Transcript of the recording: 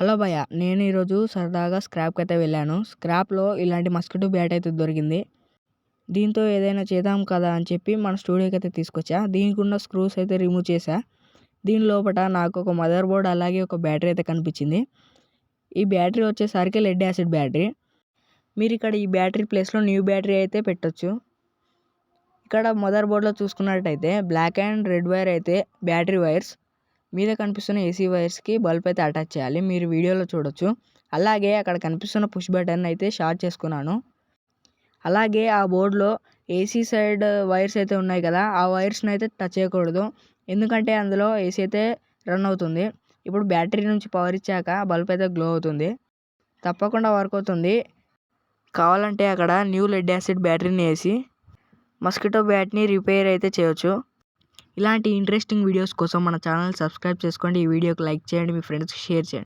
Hello భయ్య, నేను ఈరోజు సరదాగా స్క్రాప్కి అయితే వెళ్ళాను. స్క్రాప్లో ఇలాంటి మస్కిటో బ్యాట్ అయితే దొరికింది. దీంతో ఏదైనా చేద్దాం కదా అని చెప్పి మన స్టూడియోకి అయితే తీసుకొచ్చా. దీనికి ఉన్న స్క్రూస్ అయితే రిమూవ్ చేశా. దీని లోపల నాకు ఒక మదర్ బోర్డ్ అలాగే ఒక బ్యాటరీ అయితే కనిపించింది. ఈ బ్యాటరీ వచ్చేసరికి లెడ్ యాసిడ్ బ్యాటరీ. మీరు ఇక్కడ ఈ బ్యాటరీ ప్లేస్లో న్యూ బ్యాటరీ అయితే పెట్టొచ్చు. ఇక్కడ మదర్ బోర్డ్లో చూసుకున్నట్టయితే బ్లాక్ అండ్ రెడ్ వైర్ అయితే బ్యాటరీ వైర్స్, మీద కనిపిస్తున్న ఏసీ వైర్స్కి బల్బ్ అయితే అటాచ్ చేయాలి. మీరు వీడియోలో చూడొచ్చు. అలాగే అక్కడ కనిపిస్తున్న పుష్ బటన్ అయితే షార్ట్ చేసుకున్నాను. అలాగే ఆ బోర్డులో ఏసీ సైడ్ వైర్స్ అయితే ఉన్నాయి కదా, ఆ వైర్స్ని అయితే టచ్ చేయకూడదు. ఎందుకంటే అందులో ఏసీ అయితే రన్ అవుతుంది. ఇప్పుడు బ్యాటరీ నుంచి పవర్ ఇచ్చాక బల్బ్ అయితే గ్లో అవుతుంది, తప్పకుండా వర్క్ అవుతుంది. కావాలంటే అక్కడ న్యూ లెడ్ యాసిడ్ బ్యాటరీని వేసి మస్కిటో బ్యాట్ని రిపేర్ అయితే చేయొచ్చు. ఇలాంటి ఇంట్రెస్టింగ్ వీడియోస్ కోసం మన ఛానల్ సబ్స్క్రైబ్ చేసుకోండి. ఈ వీడియోకి లైక్ చేయండి, మీ ఫ్రెండ్స్కి షేర్ చేయండి.